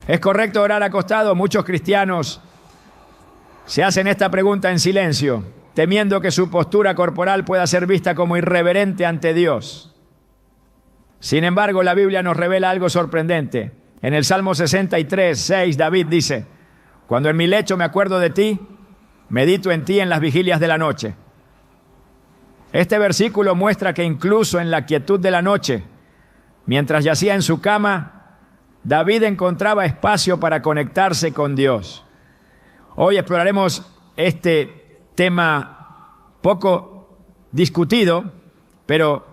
¿Es correcto orar acostado? Muchos cristianos se hacen esta pregunta en silencio, temiendo que su postura corporal pueda ser vista como irreverente ante Dios. Sin embargo, la Biblia nos revela algo sorprendente. En el Salmo 63, 6, David dice: cuando en mi lecho me acuerdo de ti, medito en ti en las vigilias de la noche. Este versículo muestra que incluso en la quietud de la noche, mientras yacía en su cama, David encontraba espacio para conectarse con Dios. Hoy exploraremos este tema poco discutido, pero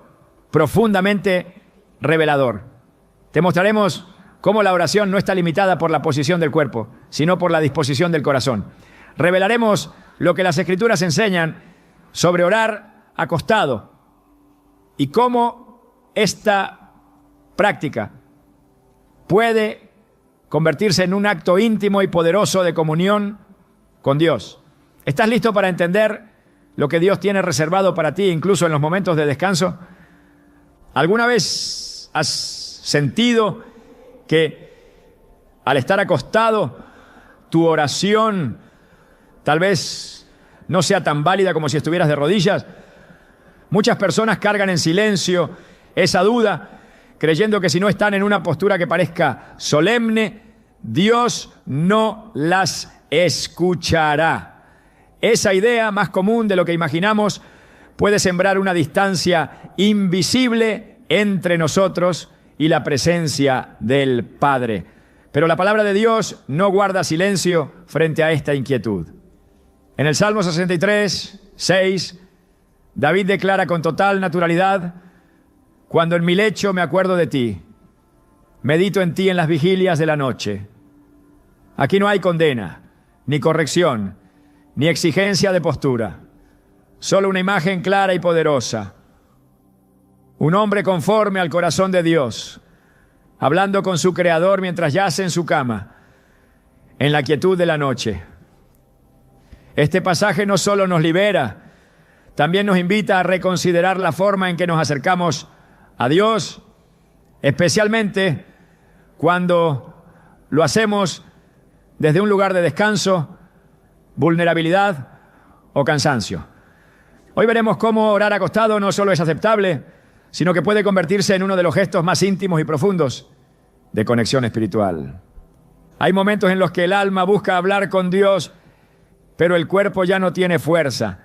profundamente revelador. Te mostraremos cómo la oración no está limitada por la posición del cuerpo, sino por la disposición del corazón. Revelaremos lo que las Escrituras enseñan sobre orar acostado y cómo esta práctica puede convertirse en un acto íntimo y poderoso de comunión con Dios. ¿Estás listo para entender lo que Dios tiene reservado para ti, incluso en los momentos de descanso? ¿Alguna vez has sentido que al estar acostado, tu oración tal vez no sea tan válida como si estuvieras de rodillas? Muchas personas cargan en silencio esa duda, creyendo que si no están en una postura que parezca solemne, Dios no las escuchará. Esa idea, más común de lo que imaginamos, puede sembrar una distancia invisible entre nosotros y la presencia del Padre. Pero la palabra de Dios no guarda silencio frente a esta inquietud. En el Salmo 63, 6, David declara con total naturalidad: cuando en mi lecho me acuerdo de ti, medito en ti en las vigilias de la noche. Aquí no hay condena, ni corrección, ni exigencia de postura. Solo una imagen clara y poderosa. Un hombre conforme al corazón de Dios, hablando con su Creador mientras yace en su cama, en la quietud de la noche. Este pasaje no solo nos libera, también nos invita a reconsiderar la forma en que nos acercamos a Dios, especialmente cuando lo hacemos desde un lugar de descanso, vulnerabilidad o cansancio. Hoy veremos cómo orar acostado no solo es aceptable, sino que puede convertirse en uno de los gestos más íntimos y profundos de conexión espiritual. Hay momentos en los que el alma busca hablar con Dios, pero el cuerpo ya no tiene fuerza.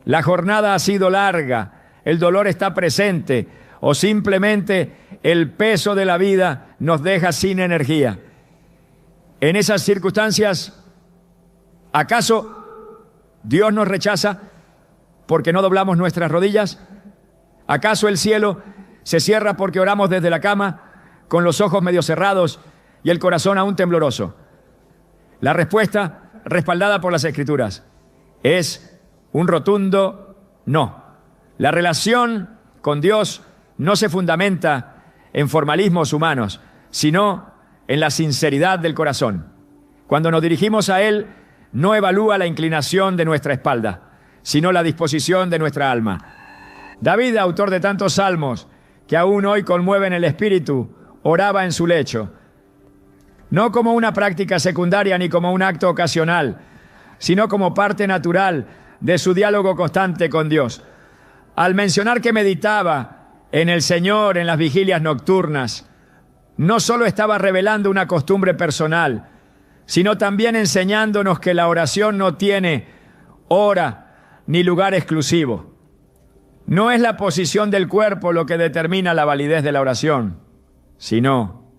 La jornada ha sido larga, el dolor está presente, o simplemente el peso de la vida nos deja sin energía. En esas circunstancias, ¿acaso Dios nos rechaza porque no doblamos nuestras rodillas? ¿Acaso el cielo se cierra porque oramos desde la cama, con los ojos medio cerrados y el corazón aún tembloroso? La respuesta, respaldada por las Escrituras, es un rotundo no. La relación con Dios no se fundamenta en formalismos humanos, sino en la sinceridad del corazón. Cuando nos dirigimos a Él, no evalúa la inclinación de nuestra espalda, sino la disposición de nuestra alma. David, autor de tantos salmos que aún hoy conmueven el espíritu, oraba en su lecho, no como una práctica secundaria ni como un acto ocasional, sino como parte natural de su diálogo constante con Dios. Al mencionar que meditaba en el Señor en las vigilias nocturnas, no solo estaba revelando una costumbre personal, sino también enseñándonos que la oración no tiene hora ni lugar exclusivo. No es la posición del cuerpo lo que determina la validez de la oración, sino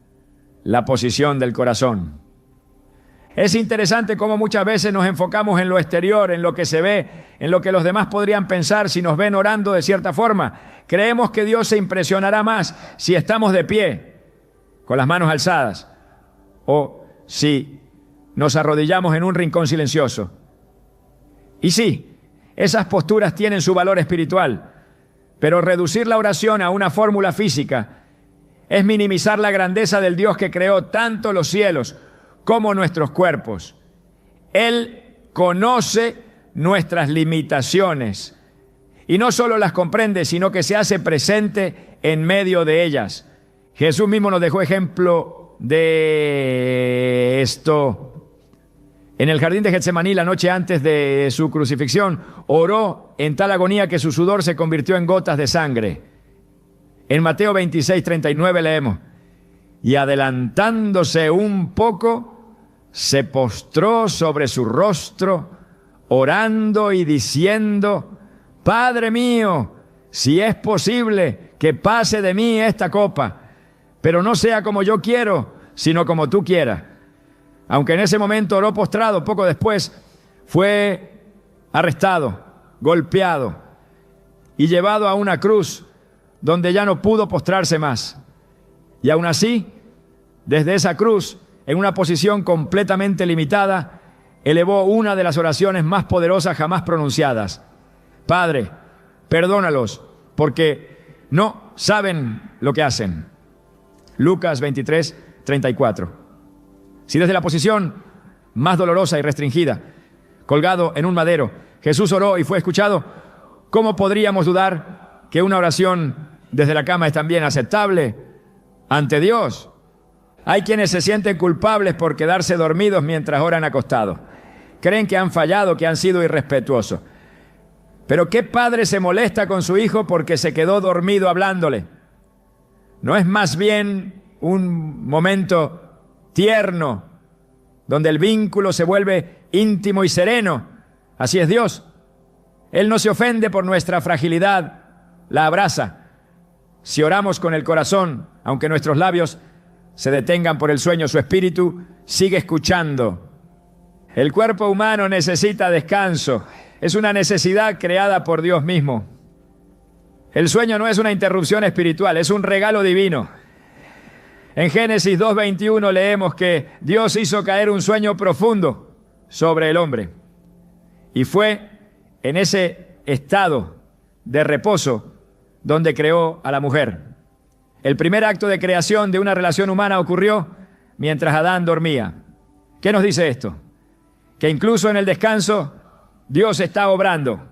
la posición del corazón. Es interesante cómo muchas veces nos enfocamos en lo exterior, en lo que se ve, en lo que los demás podrían pensar si nos ven orando de cierta forma. Creemos que Dios se impresionará más si estamos de pie, con las manos alzadas, o si nos arrodillamos en un rincón silencioso. Y sí, esas posturas tienen su valor espiritual, pero reducir la oración a una fórmula física es minimizar la grandeza del Dios que creó tanto los cielos como nuestros cuerpos. Él conoce nuestras limitaciones y no solo las comprende, sino que se hace presente en medio de ellas. Jesús mismo nos dejó ejemplo de esto. En el jardín de Getsemaní, la noche antes de su crucifixión, oró en tal agonía que su sudor se convirtió en gotas de sangre. En Mateo 26:39 leemos: y adelantándose un poco, se postró sobre su rostro, orando y diciendo: Padre mío, si es posible, que pase de mí esta copa, pero no sea como yo quiero, sino como tú quieras. Aunque en ese momento oró postrado, poco después fue arrestado, golpeado y llevado a una cruz donde ya no pudo postrarse más. Y aún así, desde esa cruz, en una posición completamente limitada, elevó una de las oraciones más poderosas jamás pronunciadas: Padre, perdónalos, porque no saben lo que hacen. Lucas 23:34. Si desde la posición más dolorosa y restringida, colgado en un madero, Jesús oró y fue escuchado, ¿cómo podríamos dudar que una oración desde la cama es también aceptable ante Dios? Hay quienes se sienten culpables por quedarse dormidos mientras oran acostados. Creen que han fallado, que han sido irrespetuosos. Pero ¿qué padre se molesta con su hijo porque se quedó dormido hablándole? ¿No es más bien un momento tierno donde el vínculo se vuelve íntimo y sereno? Así es Dios. Él no se ofende por nuestra fragilidad, la abraza. Si oramos con el corazón, aunque nuestros labios se detengan por el sueño, su espíritu sigue escuchando. El cuerpo humano necesita descanso. Es una necesidad creada por Dios mismo. El sueño no es una interrupción espiritual, es un regalo divino. En Génesis 2:21 leemos que Dios hizo caer un sueño profundo sobre el hombre. Y fue en ese estado de reposo donde creó a la mujer. El primer acto de creación de una relación humana ocurrió mientras Adán dormía. ¿Qué nos dice esto? Que incluso en el descanso Dios está obrando,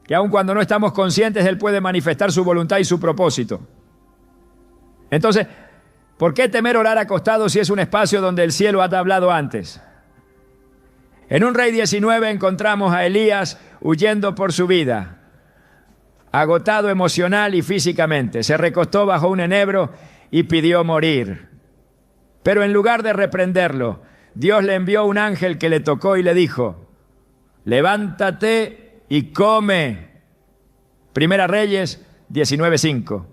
que aun cuando no estamos conscientes, Él puede manifestar su voluntad y su propósito. Entonces, ¿por qué temer orar acostado si es un espacio donde el cielo ha hablado antes? En un Rey 19 encontramos a Elías huyendo por su vida, agotado emocional y físicamente. Se recostó bajo un enebro y pidió morir. Pero en lugar de reprenderlo, Dios le envió un ángel que le tocó y le dijo: levántate y come. Primera Reyes 19:5.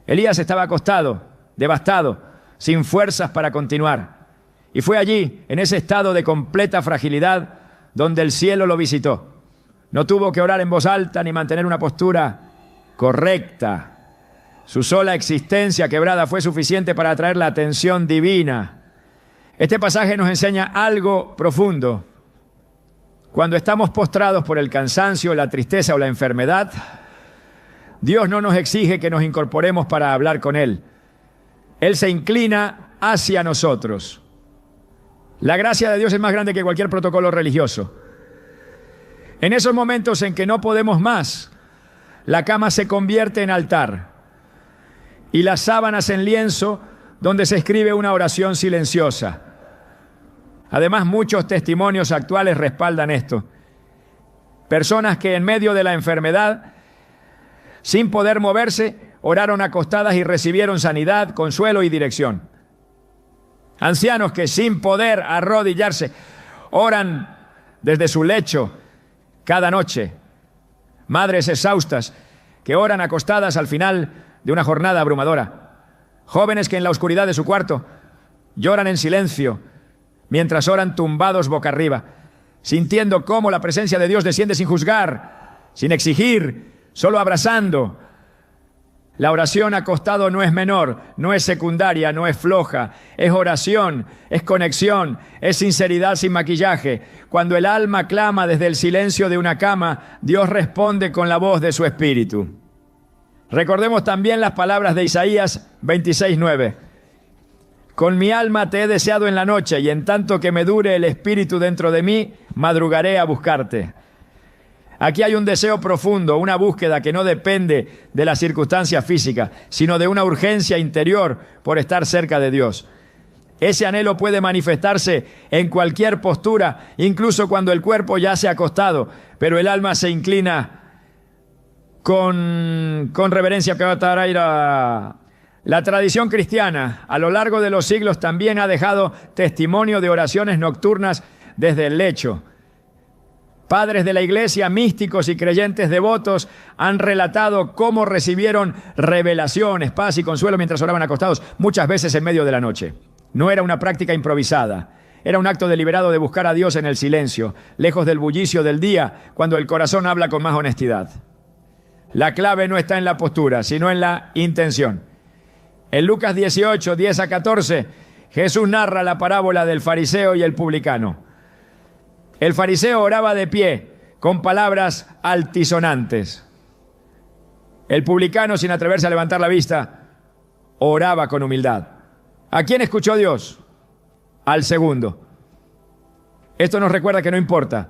Elías estaba acostado, devastado, sin fuerzas para continuar. Y fue allí, en ese estado de completa fragilidad, donde el cielo lo visitó. No tuvo que orar en voz alta ni mantener una postura correcta. Su sola existencia quebrada fue suficiente para atraer la atención divina. Este pasaje nos enseña algo profundo. Cuando estamos postrados por el cansancio, la tristeza o la enfermedad, Dios no nos exige que nos incorporemos para hablar con Él. Él se inclina hacia nosotros. La gracia de Dios es más grande que cualquier protocolo religioso. En esos momentos en que no podemos más, la cama se convierte en altar y las sábanas en lienzo donde se escribe una oración silenciosa. Además, muchos testimonios actuales respaldan esto. Personas que en medio de la enfermedad, sin poder moverse, oraron acostadas y recibieron sanidad, consuelo y dirección. Ancianos que sin poder arrodillarse, oran desde su lecho cada noche. Madres exhaustas que oran acostadas al final de una jornada abrumadora. Jóvenes que en la oscuridad de su cuarto lloran en silencio mientras oran tumbados boca arriba, sintiendo cómo la presencia de Dios desciende sin juzgar, sin exigir, solo abrazando. La oración acostado no es menor, no es secundaria, no es floja, es oración, es conexión, es sinceridad sin maquillaje. Cuando el alma clama desde el silencio de una cama, Dios responde con la voz de su espíritu. Recordemos también las palabras de Isaías 26:9. Con mi alma te he deseado en la noche, y en tanto que me dure el espíritu dentro de mí, madrugaré a buscarte. Aquí hay un deseo profundo, una búsqueda que no depende de las circunstancias físicas, sino de una urgencia interior por estar cerca de Dios. Ese anhelo puede manifestarse en cualquier postura, incluso cuando el cuerpo ya se ha acostado, pero el alma se inclina con reverencia. La tradición cristiana a lo largo de los siglos también ha dejado testimonio de oraciones nocturnas desde el lecho. Padres de la iglesia, místicos y creyentes devotos han relatado cómo recibieron revelaciones, paz y consuelo mientras oraban acostados, muchas veces en medio de la noche. No era una práctica improvisada, era un acto deliberado de buscar a Dios en el silencio, lejos del bullicio del día, cuando el corazón habla con más honestidad. La clave no está en la postura, sino en la intención. En Lucas 18, 10 a 14, Jesús narra la parábola del fariseo y el publicano. El fariseo oraba de pie, con palabras altisonantes. El publicano, sin atreverse a levantar la vista, oraba con humildad. ¿A quién escuchó Dios? Al segundo. Esto nos recuerda que no importa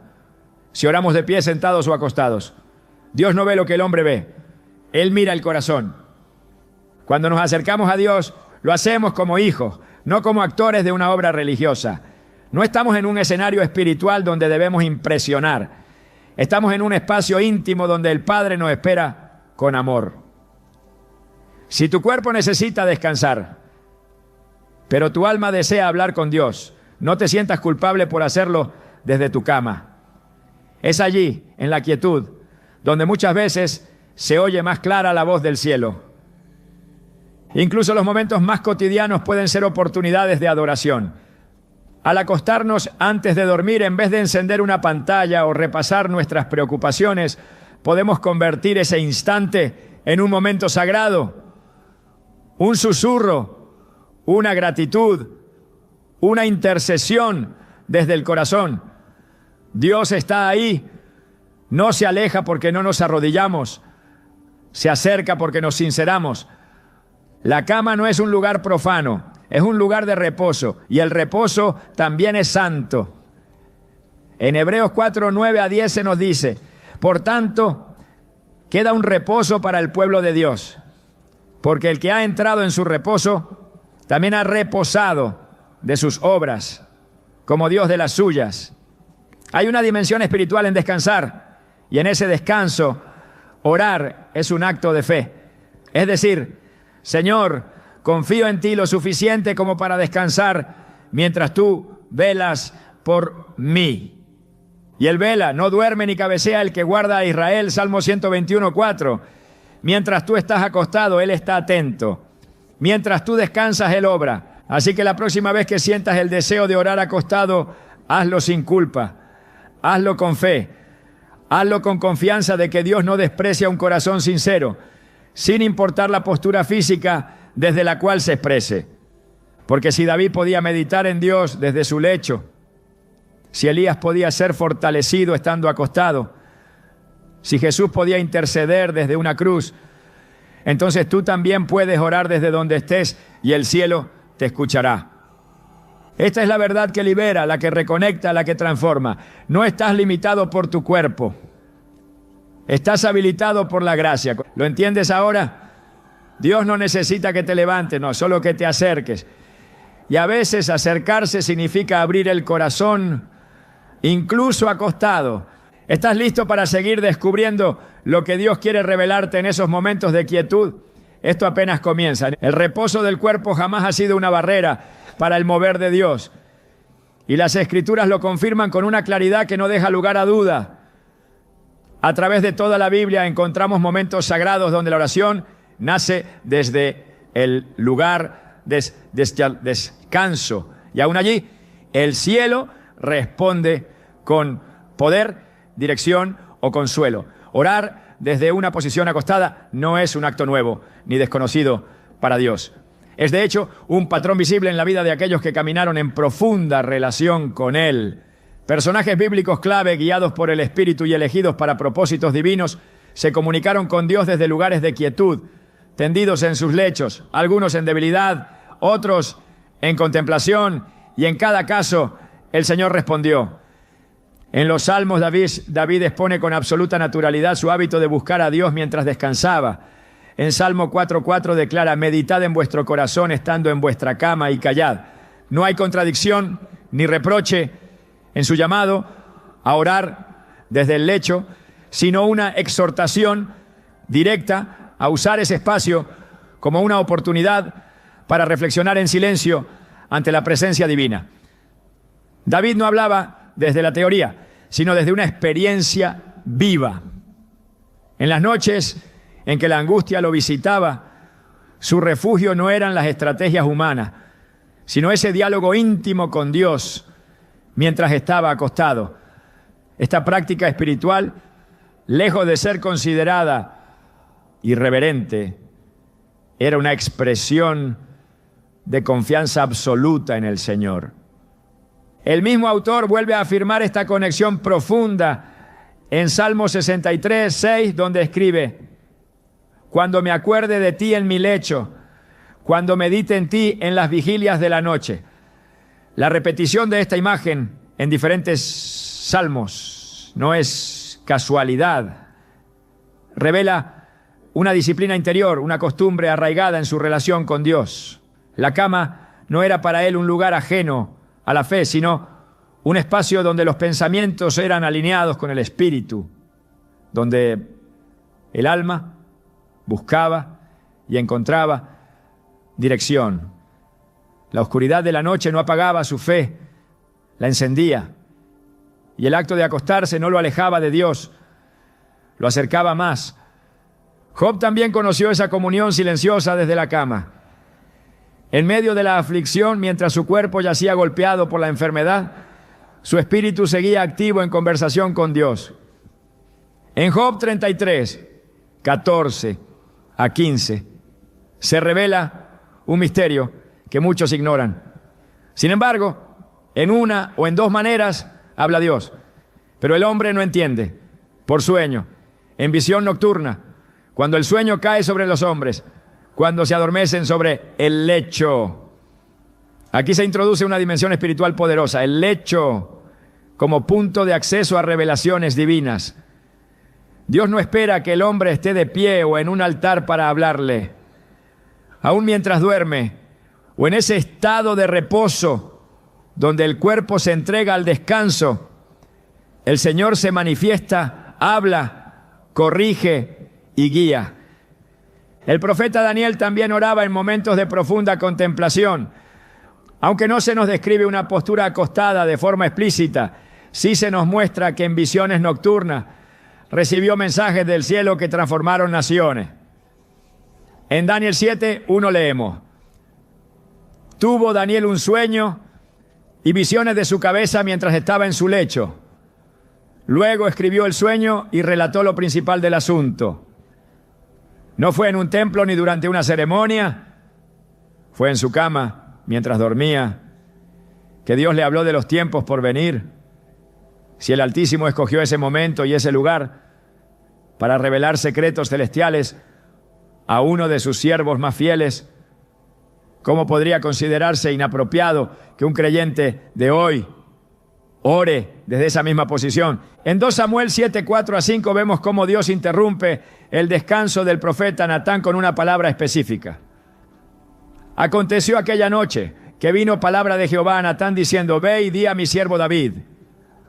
si oramos de pie, sentados o acostados. Dios no ve lo que el hombre ve. Él mira el corazón. Cuando nos acercamos a Dios, lo hacemos como hijos, no como actores de una obra religiosa. No estamos en un escenario espiritual donde debemos impresionar. Estamos en un espacio íntimo donde el Padre nos espera con amor. Si tu cuerpo necesita descansar, pero tu alma desea hablar con Dios, no te sientas culpable por hacerlo desde tu cama. Es allí, en la quietud, donde muchas veces se oye más clara la voz del cielo. Incluso los momentos más cotidianos pueden ser oportunidades de adoración. Al acostarnos antes de dormir, en vez de encender una pantalla o repasar nuestras preocupaciones, podemos convertir ese instante en un momento sagrado, un susurro, una gratitud, una intercesión desde el corazón. Dios está ahí, no se aleja porque no nos arrodillamos, se acerca porque nos sinceramos. La cama no es un lugar profano, es un lugar de reposo, y el reposo también es santo. En Hebreos 4, 9 a 10 se nos dice: por tanto, queda un reposo para el pueblo de Dios, porque el que ha entrado en su reposo, también ha reposado de sus obras, como Dios de las suyas. Hay una dimensión espiritual en descansar, y en ese descanso, orar es un acto de fe. Es decir, Señor, confío en ti lo suficiente como para descansar mientras tú velas por mí. Y él vela, no duerme ni cabecea el que guarda a Israel, Salmo 121, 4. Mientras tú estás acostado, él está atento. Mientras tú descansas, él obra. Así que la próxima vez que sientas el deseo de orar acostado, hazlo sin culpa, hazlo con fe, hazlo con confianza de que Dios no desprecia un corazón sincero, sin importar la postura física desde la cual se exprese. Porque si David podía meditar en Dios desde su lecho, si Elías podía ser fortalecido estando acostado, si Jesús podía interceder desde una cruz, entonces tú también puedes orar desde donde estés y el cielo te escuchará. Esta es la verdad que libera, la que reconecta, la que transforma. No estás limitado por tu cuerpo. Estás habilitado por la gracia. ¿Lo entiendes ahora? Dios no necesita que te levantes, no, solo que te acerques. Y a veces acercarse significa abrir el corazón, incluso acostado. ¿Estás listo para seguir descubriendo lo que Dios quiere revelarte en esos momentos de quietud? Esto apenas comienza. El reposo del cuerpo jamás ha sido una barrera para el mover de Dios. Y las Escrituras lo confirman con una claridad que no deja lugar a duda. A través de toda la Biblia encontramos momentos sagrados donde la oración nace desde el lugar de descanso. Y aún allí, el cielo responde con poder, dirección o consuelo. Orar desde una posición acostada no es un acto nuevo ni desconocido para Dios. Es de hecho un patrón visible en la vida de aquellos que caminaron en profunda relación con Él. Personajes bíblicos clave, guiados por el Espíritu y elegidos para propósitos divinos, se comunicaron con Dios desde lugares de quietud, tendidos en sus lechos, algunos en debilidad, otros en contemplación, y en cada caso el Señor respondió. En los Salmos David expone con absoluta naturalidad su hábito de buscar a Dios mientras descansaba. En Salmo 4:4 declara: meditad en vuestro corazón estando en vuestra cama y callad. No hay contradicción ni reproche en su llamado a orar desde el lecho, sino una exhortación directa a usar ese espacio como una oportunidad para reflexionar en silencio ante la presencia divina. David no hablaba desde la teoría, sino desde una experiencia viva. En las noches en que la angustia lo visitaba, su refugio no eran las estrategias humanas, sino ese diálogo íntimo con Dios mientras estaba acostado. Esta práctica espiritual, lejos de ser considerada irreverente, era una expresión de confianza absoluta en el Señor. El mismo autor vuelve a afirmar esta conexión profunda en Salmo 63:6, donde escribe: cuando me acuerde de ti en mi lecho, cuando medite en ti en las vigilias de la noche. La repetición de esta imagen en diferentes salmos no es casualidad. Revela una disciplina interior, una costumbre arraigada en su relación con Dios. La cama no era para él un lugar ajeno a la fe, sino un espacio donde los pensamientos eran alineados con el espíritu, donde el alma buscaba y encontraba dirección. La oscuridad de la noche no apagaba su fe, la encendía, y el acto de acostarse no lo alejaba de Dios, lo acercaba más. Job también conoció esa comunión silenciosa desde la cama. En medio de la aflicción, mientras su cuerpo yacía golpeado por la enfermedad, su espíritu seguía activo en conversación con Dios. En Job 33, 14 a 15, se revela un misterio que muchos ignoran. Sin embargo, en una o en dos maneras habla Dios, pero el hombre no entiende. Por sueño, en visión nocturna, cuando el sueño cae sobre los hombres, cuando se adormecen sobre el lecho. Aquí se introduce una dimensión espiritual poderosa, el lecho como punto de acceso a revelaciones divinas. Dios no espera que el hombre esté de pie o en un altar para hablarle. Aún mientras duerme o en ese estado de reposo donde el cuerpo se entrega al descanso, el Señor se manifiesta, habla, corrige y guía. El profeta Daniel también oraba en momentos de profunda contemplación. Aunque no se nos describe una postura acostada de forma explícita, sí se nos muestra que en visiones nocturnas recibió mensajes del cielo que transformaron naciones. En Daniel 7:1 leemos: tuvo Daniel un sueño y visiones de su cabeza mientras estaba en su lecho. Luego escribió el sueño y relató lo principal del asunto. No fue en un templo ni durante una ceremonia, fue en su cama mientras dormía, que Dios le habló de los tiempos por venir. Si el Altísimo escogió ese momento y ese lugar para revelar secretos celestiales a uno de sus siervos más fieles, ¿cómo podría considerarse inapropiado que un creyente de hoy ore desde esa misma posición? En 2 Samuel 7:4-5 vemos cómo Dios interrumpe el descanso del profeta Natán con una palabra específica. Aconteció aquella noche que vino palabra de Jehová a Natán diciendo: ve y di a mi siervo David,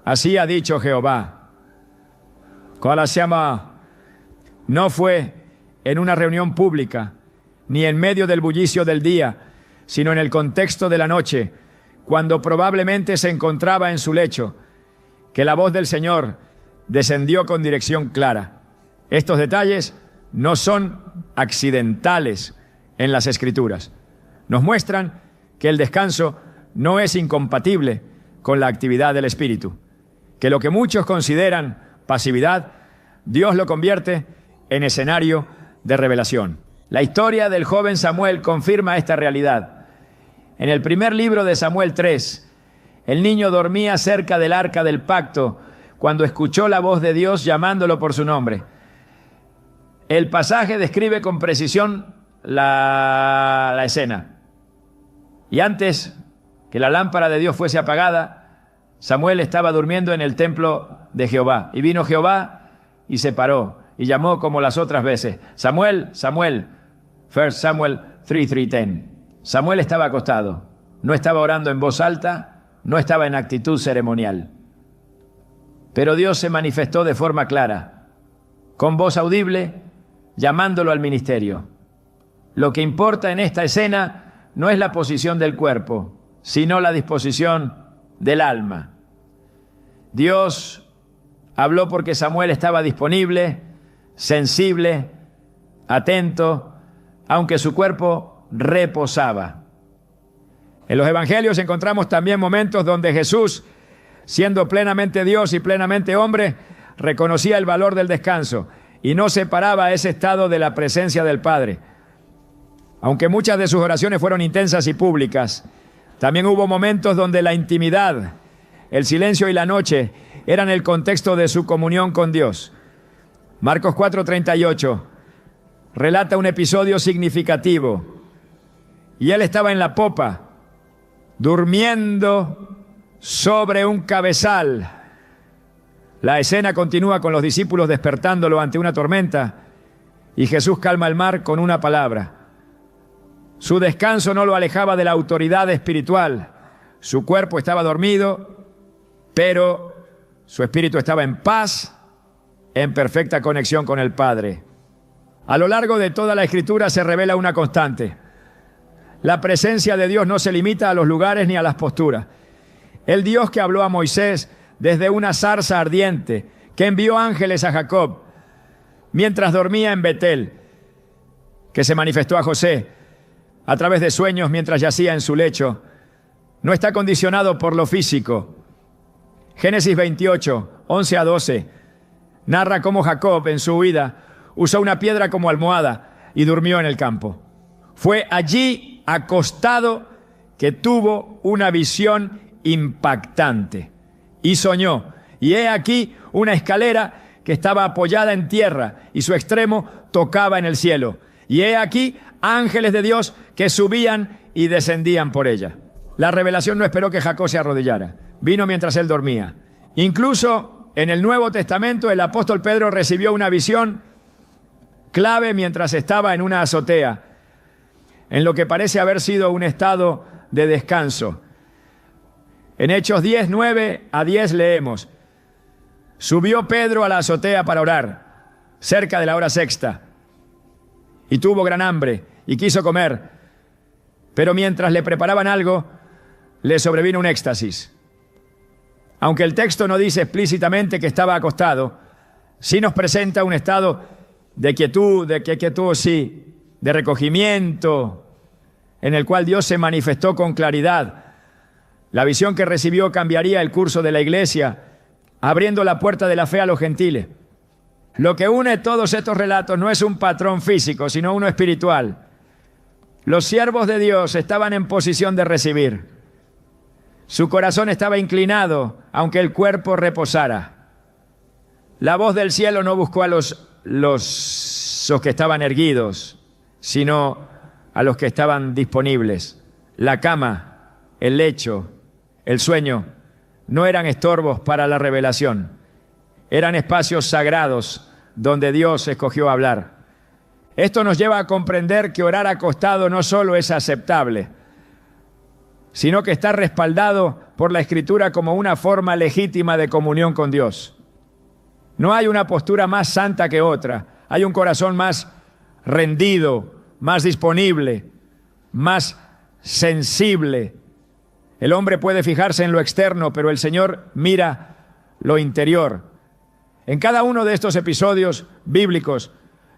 así ha dicho Jehová. No fue en una reunión pública, ni en medio del bullicio del día, sino en el contexto de la noche, cuando probablemente se encontraba en su lecho, que la voz del Señor descendió con dirección clara. Estos detalles no son accidentales en las Escrituras. Nos muestran que el descanso no es incompatible con la actividad del Espíritu, que lo que muchos consideran pasividad, Dios lo convierte en escenario de revelación. La historia del joven Samuel confirma esta realidad. En el primer libro de Samuel 3, el niño dormía cerca del arca del pacto cuando escuchó la voz de Dios llamándolo por su nombre. El pasaje describe con precisión la escena. Y antes que la lámpara de Dios fuese apagada, Samuel estaba durmiendo en el templo de Jehová. Y vino Jehová y se paró y llamó como las otras veces: Samuel, Samuel. 1 Samuel 3:10. Samuel estaba acostado. No estaba orando en voz alta, no estaba en actitud ceremonial. Pero Dios se manifestó de forma clara, con voz audible, llamándolo al ministerio. Lo que importa en esta escena no es la posición del cuerpo, sino la disposición del alma. Dios habló porque Samuel estaba disponible, sensible, atento, aunque su cuerpo reposaba. En los evangelios encontramos también momentos donde Jesús, siendo plenamente Dios y plenamente hombre, reconocía el valor del descanso y no separaba ese estado de la presencia del Padre. Aunque muchas de sus oraciones fueron intensas y públicas, también hubo momentos donde la intimidad, el silencio y la noche eran el contexto de su comunión con Dios. Marcos 4:38 relata un episodio significativo. Y él estaba en la popa, durmiendo sobre un cabezal. La escena continúa con los discípulos despertándolo ante una tormenta y Jesús calma el mar con una palabra. Su descanso no lo alejaba de la autoridad espiritual. Su cuerpo estaba dormido, pero su espíritu estaba en paz, en perfecta conexión con el Padre. A lo largo de toda la Escritura se revela una constante. La presencia de Dios no se limita a los lugares ni a las posturas. El Dios que habló a Moisés desde una zarza ardiente, que envió ángeles a Jacob mientras dormía en Betel, que se manifestó a José a través de sueños mientras yacía en su lecho, no está condicionado por lo físico. Génesis 28, 11-12, narra cómo Jacob en su huida usó una piedra como almohada y durmió en el campo. Fue allí, acostado, que tuvo una visión impactante y soñó. Y he aquí una escalera que estaba apoyada en tierra y su extremo tocaba en el cielo. Y he aquí ángeles de Dios que subían y descendían por ella. La revelación no esperó que Jacob se arrodillara. Vino mientras él dormía. Incluso en el Nuevo Testamento el apóstol Pedro recibió una visión clave mientras estaba en una azotea, en lo que parece haber sido un estado de descanso. En Hechos 10, 9-10 leemos: subió Pedro a la azotea para orar, cerca de la hora sexta, y tuvo gran hambre y quiso comer, pero mientras le preparaban algo, le sobrevino un éxtasis. Aunque el texto no dice explícitamente que estaba acostado, sí nos presenta un estado de quietud, de recogimiento, en el cual Dios se manifestó con claridad. La visión que recibió cambiaría el curso de la iglesia, abriendo la puerta de la fe a los gentiles. Lo que une todos estos relatos no es un patrón físico, sino uno espiritual. Los siervos de Dios estaban en posición de recibir. Su corazón estaba inclinado, aunque el cuerpo reposara. La voz del cielo no buscó a los que estaban erguidos, sino a los que estaban disponibles. La cama, el lecho, el sueño, no eran estorbos para la revelación. Eran espacios sagrados donde Dios escogió hablar. Esto nos lleva a comprender que orar acostado no solo es aceptable, sino que está respaldado por la Escritura como una forma legítima de comunión con Dios. No hay una postura más santa que otra. Hay un corazón más rendido, más disponible, más sensible. El hombre puede fijarse en lo externo, pero el Señor mira lo interior. En cada uno de estos episodios bíblicos,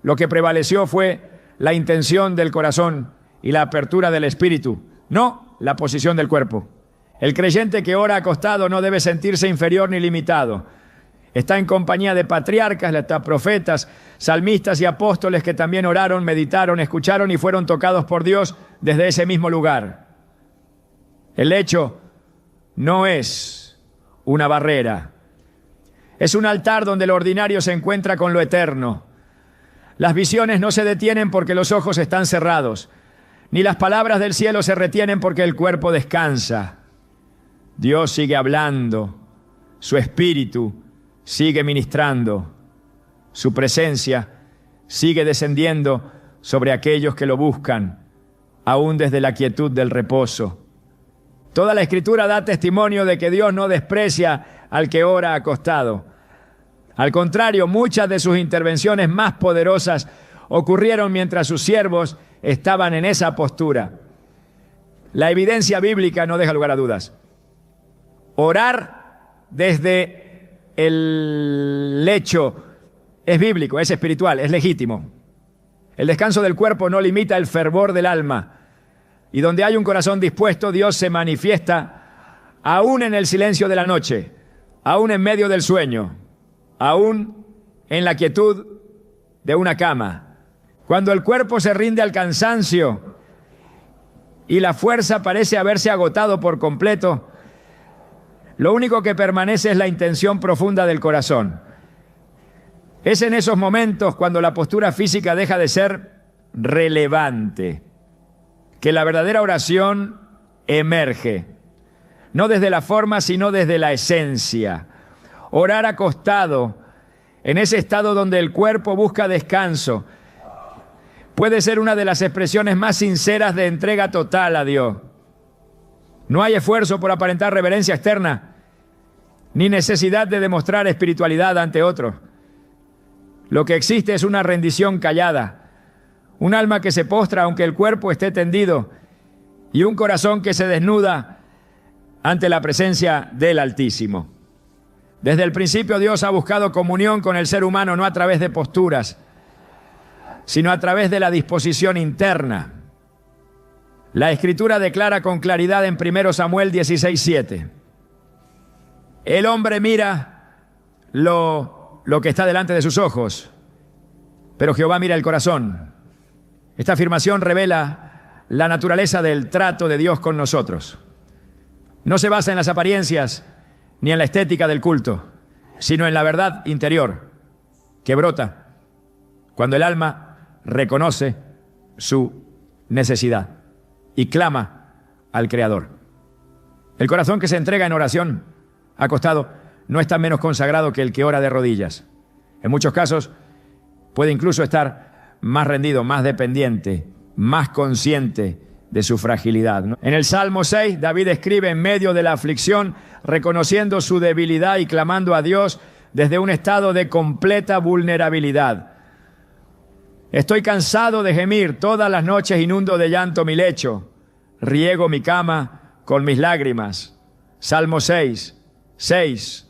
lo que prevaleció fue la intención del corazón y la apertura del espíritu, no la posición del cuerpo. El creyente que ora acostado no debe sentirse inferior ni limitado. Está en compañía de patriarcas, profetas, salmistas y apóstoles que también oraron, meditaron, escucharon y fueron tocados por Dios desde ese mismo lugar. El hecho no es una barrera. Es un altar donde lo ordinario se encuentra con lo eterno. Las visiones no se detienen porque los ojos están cerrados, ni las palabras del cielo se retienen porque el cuerpo descansa. Dios sigue hablando, su Espíritu sigue ministrando, su presencia sigue descendiendo sobre aquellos que lo buscan, aún desde la quietud del reposo. Toda la Escritura da testimonio de que Dios no desprecia al que ora acostado. Al contrario, muchas de sus intervenciones más poderosas ocurrieron mientras sus siervos estaban en esa postura. La evidencia bíblica no deja lugar a dudas. Orar desde el lecho es bíblico, es espiritual, es legítimo. El descanso del cuerpo no limita el fervor del alma. Y donde hay un corazón dispuesto, Dios se manifiesta aún en el silencio de la noche, aún en medio del sueño, aún en la quietud de una cama. Cuando el cuerpo se rinde al cansancio y la fuerza parece haberse agotado por completo, lo único que permanece es la intención profunda del corazón. Es en esos momentos, cuando la postura física deja de ser relevante, que la verdadera oración emerge, no desde la forma, sino desde la esencia. Orar acostado, en ese estado donde el cuerpo busca descanso, puede ser una de las expresiones más sinceras de entrega total a Dios. No hay esfuerzo por aparentar reverencia externa, ni necesidad de demostrar espiritualidad ante otros. Lo que existe es una rendición callada, un alma que se postra aunque el cuerpo esté tendido y un corazón que se desnuda ante la presencia del Altísimo. Desde el principio Dios ha buscado comunión con el ser humano no a través de posturas, sino a través de la disposición interna. La Escritura declara con claridad en 1 Samuel 16:7. El hombre mira lo que está delante de sus ojos, pero Jehová mira el corazón. Esta afirmación revela la naturaleza del trato de Dios con nosotros. No se basa en las apariencias ni en la estética del culto, sino en la verdad interior que brota cuando el alma reconoce su necesidad y clama al Creador. El corazón que se entrega en oración acostado no está menos consagrado que el que ora de rodillas. En muchos casos puede incluso estar más rendido, más dependiente, más consciente de su fragilidad, ¿no? En el Salmo 6, David escribe en medio de la aflicción, reconociendo su debilidad y clamando a Dios desde un estado de completa vulnerabilidad. Estoy cansado de gemir, todas las noches inundo de llanto mi lecho, riego mi cama con mis lágrimas. Salmo 6:6.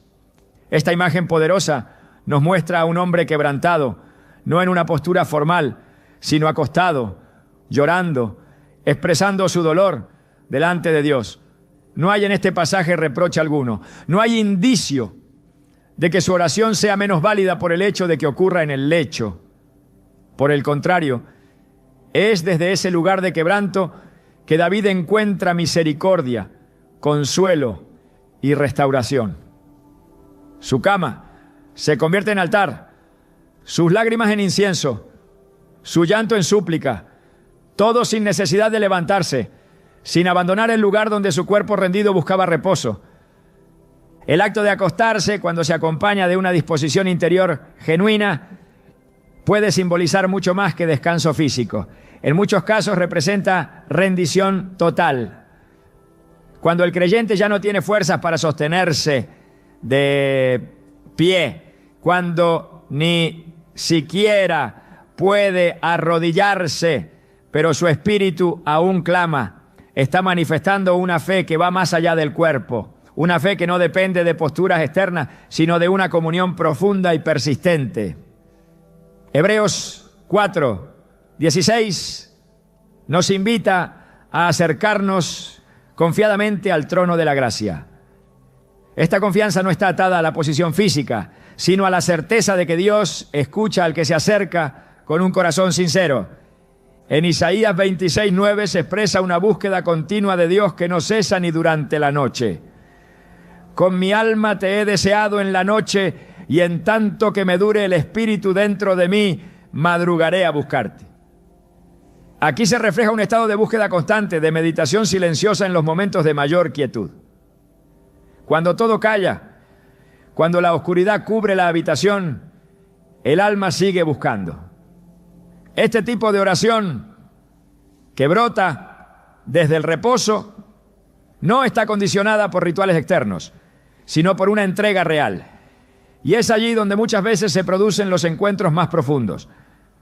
Esta imagen poderosa nos muestra a un hombre quebrantado, no en una postura formal, sino acostado, llorando, expresando su dolor delante de Dios. No hay en este pasaje reproche alguno. No hay indicio de que su oración sea menos válida por el hecho de que ocurra en el lecho. Por el contrario, es desde ese lugar de quebranto que David encuentra misericordia, consuelo y restauración. Su cama se convierte en altar, sus lágrimas en incienso, su llanto en súplica, todo sin necesidad de levantarse, sin abandonar el lugar donde su cuerpo rendido buscaba reposo. El acto de acostarse, cuando se acompaña de una disposición interior genuina, puede simbolizar mucho más que descanso físico. En muchos casos representa rendición total. Cuando el creyente ya no tiene fuerzas para sostenerse de pie, cuando ni siquiera puede arrodillarse, pero su espíritu aún clama, está manifestando una fe que va más allá del cuerpo, una fe que no depende de posturas externas, sino de una comunión profunda y persistente. Hebreos 4:16 nos invita a acercarnos confiadamente al trono de la gracia. Esta confianza no está atada a la posición física, sino a la certeza de que Dios escucha al que se acerca con un corazón sincero. En Isaías 26:9 se expresa una búsqueda continua de Dios que no cesa ni durante la noche. Con mi alma te he deseado en la noche, y en tanto que me dure el espíritu dentro de mí, madrugaré a buscarte. Aquí se refleja un estado de búsqueda constante, de meditación silenciosa en los momentos de mayor quietud. Cuando todo calla, cuando la oscuridad cubre la habitación, el alma sigue buscando. Este tipo de oración que brota desde el reposo no está condicionada por rituales externos, sino por una entrega real. Y es allí donde muchas veces se producen los encuentros más profundos,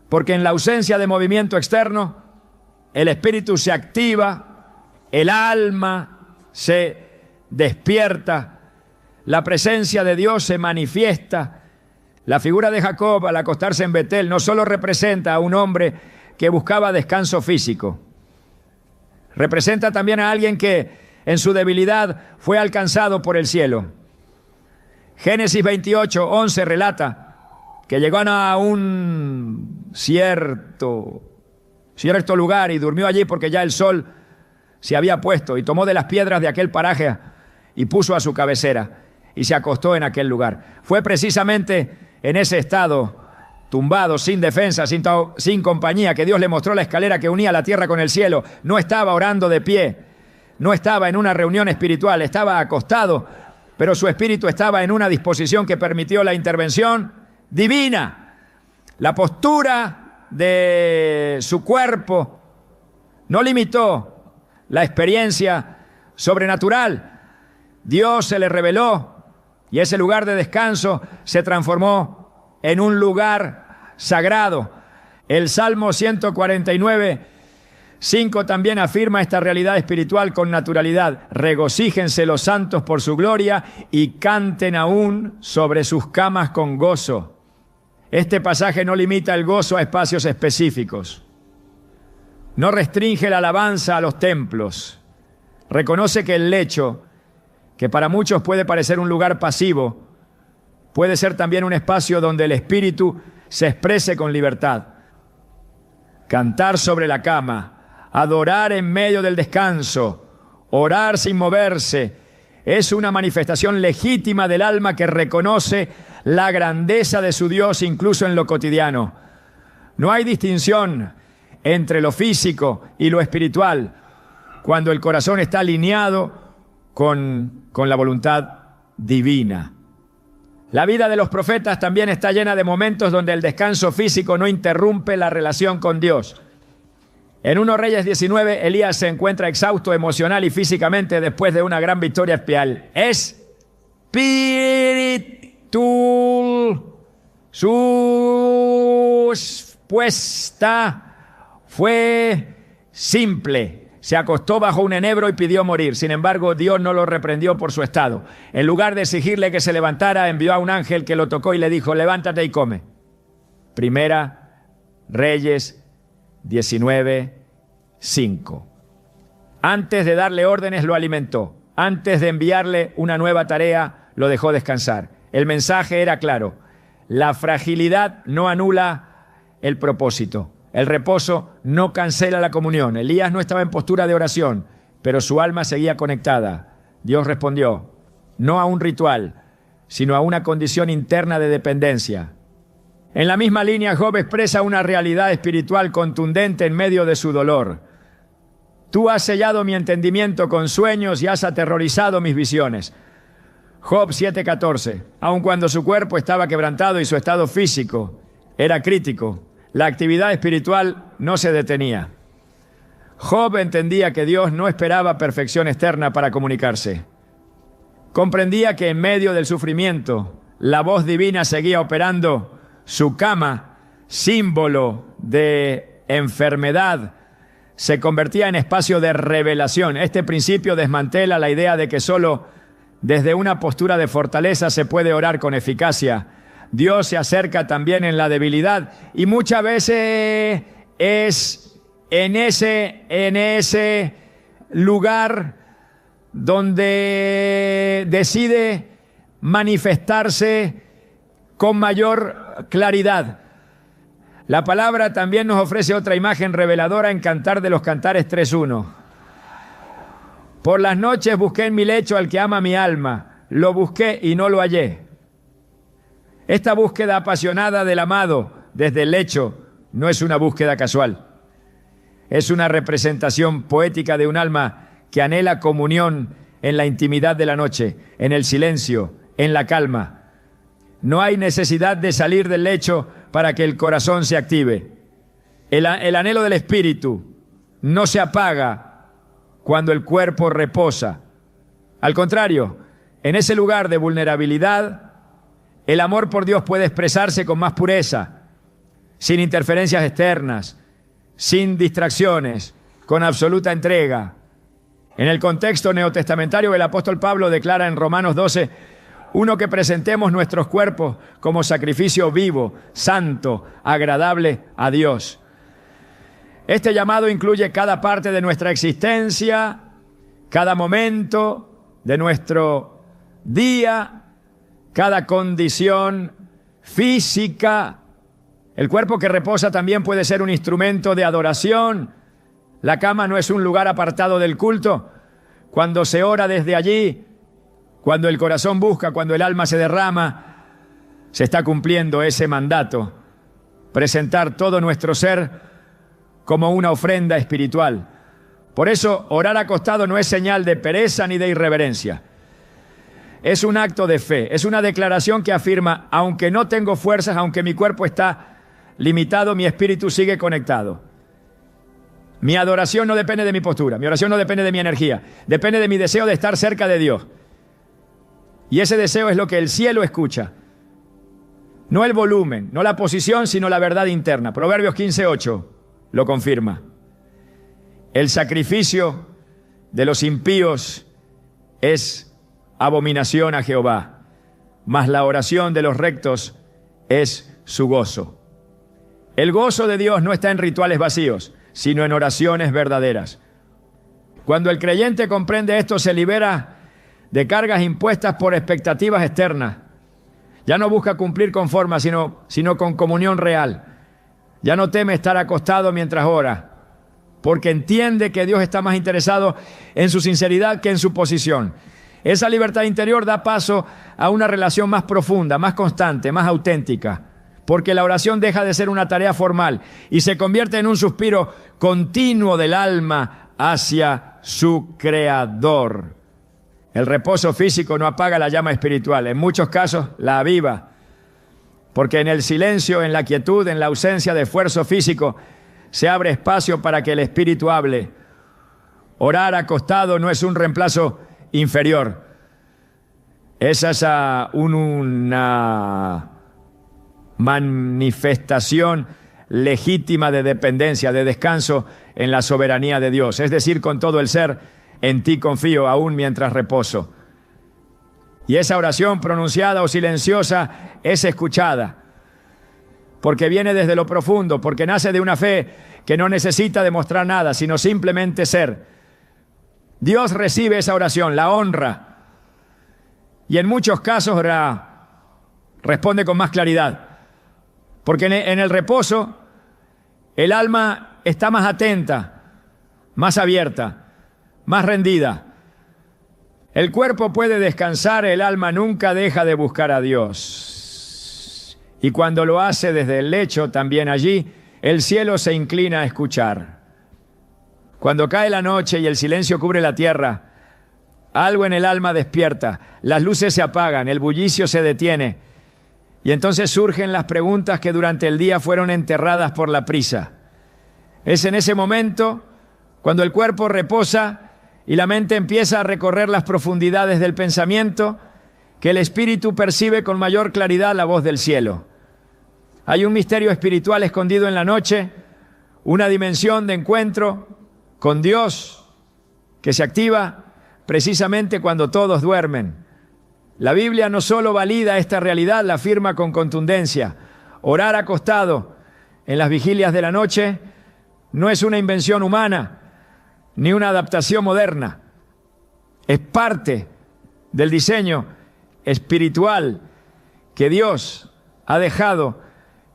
porque en la ausencia de movimiento externo, el espíritu se activa, el alma se despierta, la presencia de Dios se manifiesta. La figura de Jacob al acostarse en Betel no solo representa a un hombre que buscaba descanso físico, representa también a alguien que en su debilidad fue alcanzado por el cielo. Génesis 28:11 relata que llegó a un cierto lugar y durmió allí porque ya el sol se había puesto, y tomó de las piedras de aquel paraje y puso a su cabecera y se acostó en aquel lugar. Fue precisamente en ese estado, tumbado, sin defensa, sin compañía, que Dios le mostró la escalera que unía la tierra con el cielo. No estaba orando de pie, no estaba en una reunión espiritual, estaba acostado, pero su espíritu estaba en una disposición que permitió la intervención divina. La postura de su cuerpo no limitó la experiencia sobrenatural. Dios se le reveló y ese lugar de descanso se transformó en un lugar sagrado. El Salmo 149:5 también afirma esta realidad espiritual con naturalidad. Regocíjense los santos por su gloria y canten aún sobre sus camas con gozo. Este pasaje no limita el gozo a espacios específicos. No restringe la alabanza a los templos. Reconoce que el lecho, que para muchos puede parecer un lugar pasivo, puede ser también un espacio donde el espíritu se exprese con libertad. Cantar sobre la cama, adorar en medio del descanso, orar sin moverse, es una manifestación legítima del alma que reconoce la grandeza de su Dios incluso en lo cotidiano. No hay distinción entre lo físico y lo espiritual cuando el corazón está alineado con la voluntad divina. La vida de los profetas también está llena de momentos donde el descanso físico no interrumpe la relación con Dios. En 1 Reyes 19, Elías se encuentra exhausto emocional y físicamente después de una gran victoria espiritual. Su respuesta fue simple. Se acostó bajo un enebro y pidió morir. Sin embargo, Dios no lo reprendió por su estado. En lugar de exigirle que se levantara, envió a un ángel que lo tocó y le dijo: levántate y come. 1 Reyes 19:5. Antes de darle órdenes, lo alimentó. Antes de enviarle una nueva tarea, lo dejó descansar. El mensaje era claro: la fragilidad no anula el propósito. El reposo no cancela la comunión. Elías no estaba en postura de oración, pero su alma seguía conectada. Dios respondió, no a un ritual, sino a una condición interna de dependencia. En la misma línea, Job expresa una realidad espiritual contundente en medio de su dolor. Tú has sellado mi entendimiento con sueños y has aterrorizado mis visiones. Job 7:14. Aun cuando su cuerpo estaba quebrantado y su estado físico era crítico, la actividad espiritual no se detenía. Job entendía que Dios no esperaba perfección externa para comunicarse. Comprendía que en medio del sufrimiento, la voz divina seguía operando. Su cama, símbolo de enfermedad, se convertía en espacio de revelación. Este principio desmantela la idea de que solo desde una postura de fortaleza se puede orar con eficacia. Dios se acerca también en la debilidad y muchas veces es en ese lugar donde decide manifestarse con mayor claridad. La palabra también nos ofrece otra imagen reveladora en Cantar de los Cantares 3:1. Por las noches busqué en mi lecho al que ama mi alma, lo busqué y no lo hallé. Esta búsqueda apasionada del amado desde el lecho no es una búsqueda casual. Es una representación poética de un alma que anhela comunión en la intimidad de la noche, en el silencio, en la calma. No hay necesidad de salir del lecho para que el corazón se active. El anhelo del espíritu no se apaga cuando el cuerpo reposa. Al contrario, en ese lugar de vulnerabilidad, el amor por Dios puede expresarse con más pureza, sin interferencias externas, sin distracciones, con absoluta entrega. En el contexto neotestamentario, el apóstol Pablo declara en Romanos 12, que presentemos nuestros cuerpos como sacrificio vivo, santo, agradable a Dios. Este llamado incluye cada parte de nuestra existencia, cada momento de nuestro día, cada condición física. El cuerpo que reposa también puede ser un instrumento de adoración. La cama no es un lugar apartado del culto. Cuando se ora desde allí, cuando el corazón busca, cuando el alma se derrama, se está cumpliendo ese mandato. Presentar todo nuestro ser como una ofrenda espiritual. Por eso, orar acostado no es señal de pereza ni de irreverencia. Es un acto de fe, es una declaración que afirma, aunque no tengo fuerzas, aunque mi cuerpo está limitado, mi espíritu sigue conectado. Mi adoración no depende de mi postura, mi oración no depende de mi energía, depende de mi deseo de estar cerca de Dios. Y ese deseo es lo que el cielo escucha. No el volumen, no la posición, sino la verdad interna. Proverbios 15:8 lo confirma. El sacrificio de los impíos es abominación a Jehová, mas la oración de los rectos es su gozo. El gozo de Dios no está en rituales vacíos, sino en oraciones verdaderas. Cuando el creyente comprende esto, se libera de cargas impuestas por expectativas externas. Ya no busca cumplir con forma, sino con comunión real. Ya no teme estar acostado mientras ora, porque entiende que Dios está más interesado en su sinceridad que en su posición. Esa libertad interior da paso a una relación más profunda, más constante, más auténtica, porque la oración deja de ser una tarea formal y se convierte en un suspiro continuo del alma hacia su Creador. El reposo físico no apaga la llama espiritual, en muchos casos la aviva, porque en el silencio, en la quietud, en la ausencia de esfuerzo físico, se abre espacio para que el espíritu hable. Orar acostado no es un reemplazo inferior. Esa es una manifestación legítima de dependencia, de descanso en la soberanía de Dios. Es decir, con todo el ser, en ti confío aún mientras reposo. Y esa oración pronunciada o silenciosa es escuchada, porque viene desde lo profundo, porque nace de una fe que no necesita demostrar nada, sino simplemente ser. Dios recibe esa oración, la honra, y en muchos casos responde con más claridad, porque en el reposo el alma está más atenta, más abierta, más rendida. El cuerpo puede descansar, el alma nunca deja de buscar a Dios. Y cuando lo hace desde el lecho, también allí, el cielo se inclina a escuchar. Cuando cae la noche y el silencio cubre la tierra, algo en el alma despierta, las luces se apagan, el bullicio se detiene, y entonces surgen las preguntas que durante el día fueron enterradas por la prisa. Es en ese momento, cuando el cuerpo reposa y la mente empieza a recorrer las profundidades del pensamiento, que el espíritu percibe con mayor claridad la voz del cielo. Hay un misterio espiritual escondido en la noche, una dimensión de encuentro con Dios que se activa precisamente cuando todos duermen. La Biblia no solo valida esta realidad, la afirma con contundencia. Orar acostado en las vigilias de la noche no es una invención humana, ni una adaptación moderna. Es parte del diseño espiritual que Dios ha dejado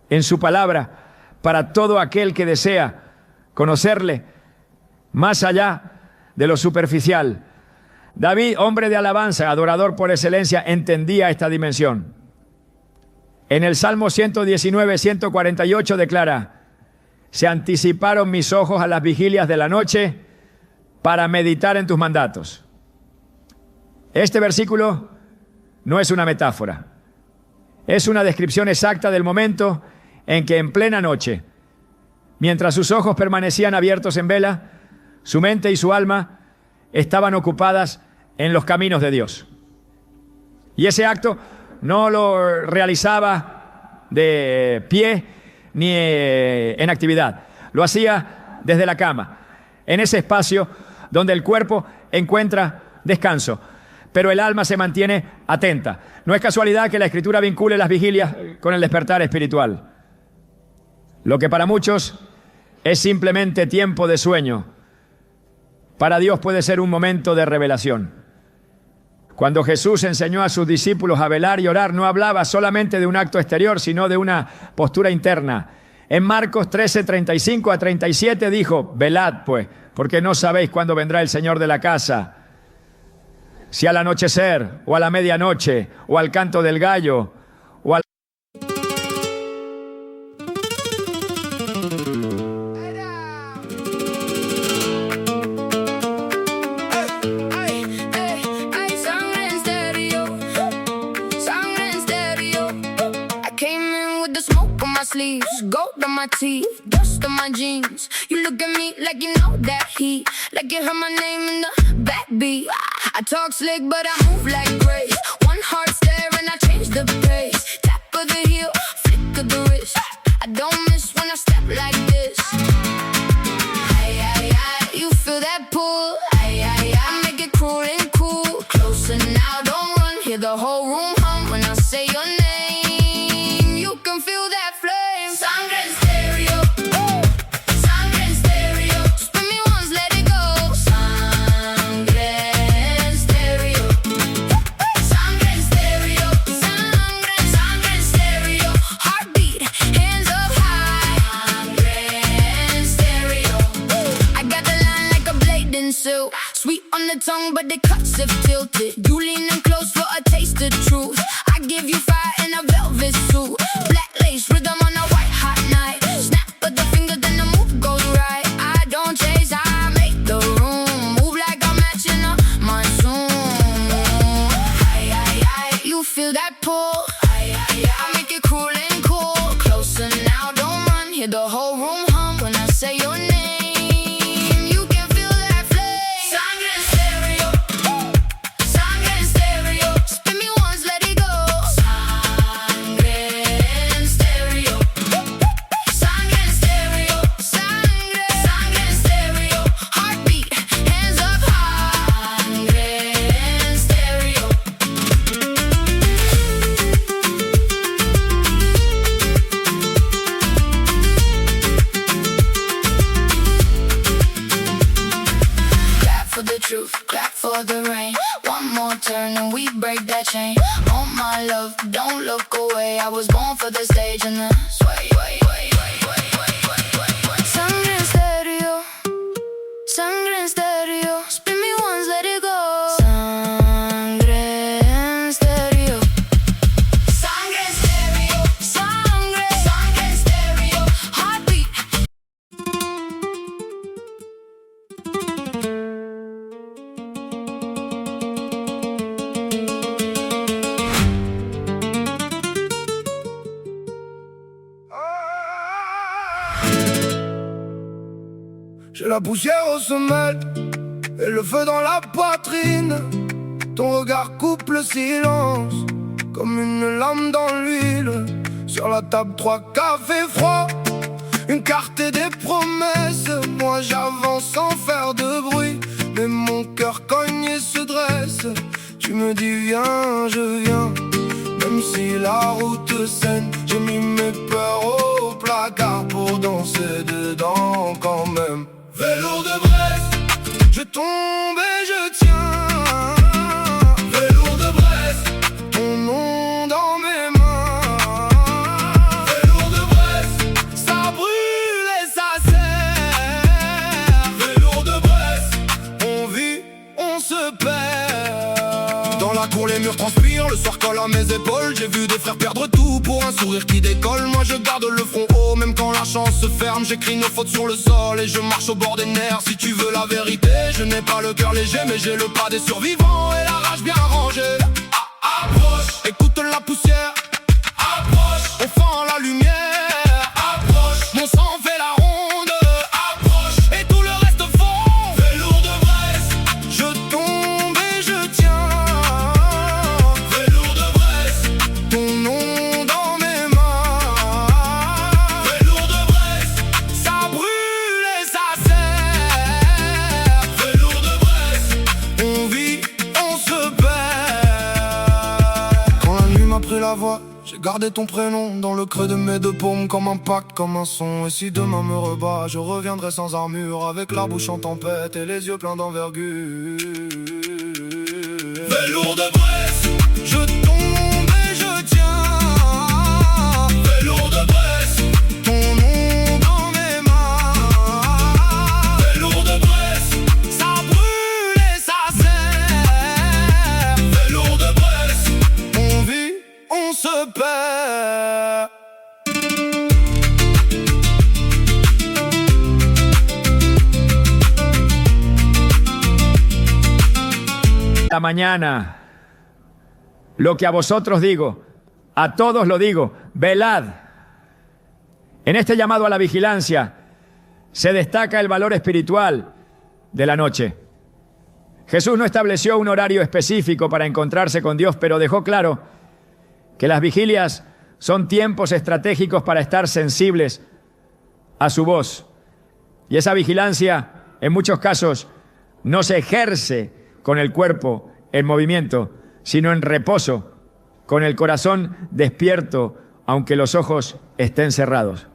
en su palabra para todo aquel que desea conocerle más allá de lo superficial. David, hombre de alabanza, adorador por excelencia, entendía esta dimensión. En el Salmo 119, 148 declara: se anticiparon mis ojos a las vigilias de la noche para meditar en tus mandatos. Este versículo no es una metáfora. Es una descripción exacta del momento en que en plena noche, mientras sus ojos permanecían abiertos en vela, su mente y su alma estaban ocupadas en los caminos de Dios. Y ese acto no lo realizaba de pie ni en actividad. Lo hacía desde la cama, en ese espacio donde el cuerpo encuentra descanso, pero el alma se mantiene atenta. No es casualidad que la Escritura vincule las vigilias con el despertar espiritual. Lo que para muchos es simplemente tiempo de sueño, para Dios puede ser un momento de revelación. Cuando Jesús enseñó a sus discípulos a velar y orar, no hablaba solamente de un acto exterior, sino de una postura interna. En Marcos 13:35 a 37 dijo: velad pues, porque no sabéis cuándo vendrá el Señor de la casa, si al anochecer, o a la medianoche, o al canto del gallo, o al... Gold on my teeth, dust on my jeans. You look at me like you know that heat, like you heard my name in the backbeat. I talk slick, but I move like grace. One heart stare and I change the pace. Tap of the heel, flick of the wrist. I don't miss when I step like this. Aye, aye, aye, you feel that pull. Aye, aye, aye, I make it cruel and cool. Closer now, don't run. Hear the whole room hum when I say your name. You can feel that flame. Sangre en stereo, sangre en stereo. Spin me once, let it go. Sangre en stereo, sangre en stereo, sangre en stereo. Heartbeat, hands up high. Sangre en stereo. I got the line like a blade in silk, sweet on the tongue, but the cuts have tilted. You leaning close for a taste of truth. I give you fire in a velvet suit, black lace rhythm on a white hot night. Snap of the finger, then the move goes right. I don't chase, I make the room move like I'm matching up monsoon. Aye, aye, aye, you feel that pull. Aye, aye, aye, I make it cruel and cool. Closer now, don't run. Hear the whole room hum when I say your name. You can feel that flame. Sangre en stereo, sangre en stereo. Spin me once, let it go. Sangre en stereo, sangre en stereo, sangre en stereo. Heartbeat, hands up high. Sangre en stereo. Clap for the truth, clap for the rain. One more turn and we break that chain. Oh my love, don't look away. I was born for the stage and the sway. Sangre en stereo, sangre en stereo. Spin me once, let it go. Sangre en stereo, sangre en stereo, sangre en stereo. Heartbeat. J'ai la poussière aux semelles et le feu dans la poitrine. Ton regard coupe le silence comme une lame dans l'huile. Sur la table, 3 cafés froids, une carte et des promesses. Moi j'avance sans faire de bruit, mais mon cœur cogne et se dresse. Tu me dis viens, je viens, même si la route saine. J'ai mis mes peurs au placard pour danser dedans quand même. Velours de Brest, je tombe et je tiens. Velours de Brest, ton nom dans mes mains. Velours de Brest, ça brûle et ça serre. Velours de Brest, on vit, on se perd. Dans la la cour, les murs transpirent, le soir colle à mes épaules. J'ai vu des frères perdre tout pour un sourire qui décolle. Moi je garde le front haut, même quand la chance se ferme. J'écris nos fautes sur le sol et je marche au bord des nerfs. Si tu veux la vérité, je n'ai pas le cœur léger, mais j'ai le pas des survivants et la rage bien rangée. Approche, écoute la poussière. Approche, on fend la lumière. Approche, mon sang fait la ronde. Approche, et tout le reste fond. Velours de Bresse, je tombe et je tiens. Velours de Bresse, ton nom dans mes mains. Velours de Bresse, ça brûle et ça serre. Velours de Bresse, on vit, on se perd. Quand la nuit m'a pris la voix, j'ai gardé ton prénom dans le creux de mes deux paumes, comme un pacte, comme un son. Et si demain me rebat, je reviendrai sans armure, avec la bouche en tempête et les yeux pleins d'envergure. Velours de Bresse, je tombe et je tiens. Velours de Bresse, ton nom dans mes mains. Velours de Bresse, ça brûle et ça serre. Velours de Bresse, on vit, on se perd. La mañana, lo que a vosotros digo, a todos lo digo, velad. En este llamado a la vigilancia se destaca el valor espiritual de la noche. Jesús no estableció un horario específico para encontrarse con Dios, pero dejó claro que las vigilias son tiempos estratégicos para estar sensibles a su voz. Y esa vigilancia, en muchos casos, no se ejerce con el cuerpo en movimiento, sino en reposo, con el corazón despierto, aunque los ojos estén cerrados.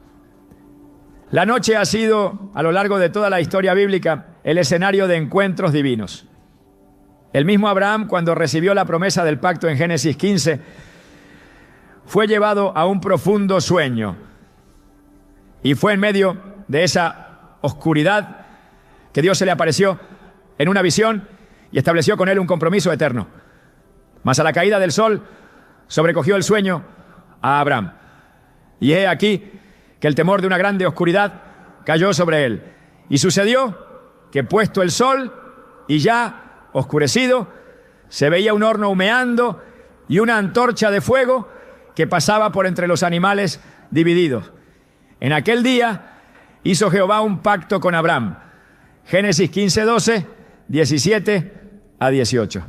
La noche ha sido, a lo largo de toda la historia bíblica, el escenario de encuentros divinos. El mismo Abraham, cuando recibió la promesa del pacto en Génesis 15, fue llevado a un profundo sueño. Y fue en medio de esa oscuridad que Dios se le apareció en una visión y estableció con él un compromiso eterno. Mas a la caída del sol sobrecogió el sueño a Abraham. Y he aquí que el temor de una grande oscuridad cayó sobre él. Y sucedió que puesto el sol y ya oscurecido, se veía un horno humeando y una antorcha de fuego que pasaba por entre los animales divididos. En aquel día hizo Jehová un pacto con Abraham. Génesis 15, 12, 17 a 18.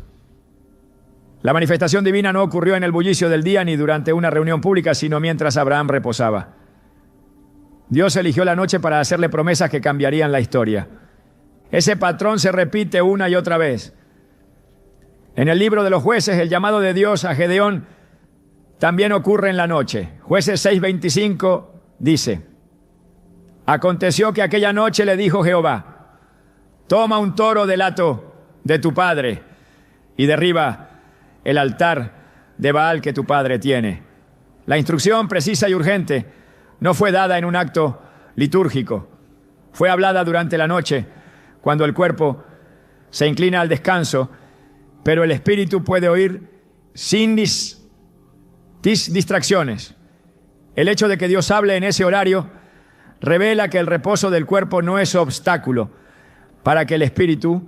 La manifestación divina no ocurrió en el bullicio del día ni durante una reunión pública, sino mientras Abraham reposaba. Dios eligió la noche para hacerle promesas que cambiarían la historia. Ese patrón se repite una y otra vez. En el libro de los jueces, el llamado de Dios a Gedeón también ocurre en la noche. Jueces 6:25 dice: aconteció que aquella noche le dijo Jehová: toma un toro del hato de tu padre y derriba el altar de Baal que tu padre tiene. La instrucción precisa y urgente no fue dada en un acto litúrgico. Fue hablada durante la noche, cuando el cuerpo se inclina al descanso, pero el espíritu puede oír sin distracciones. El hecho de que Dios hable en ese horario revela que el reposo del cuerpo no es obstáculo para que el espíritu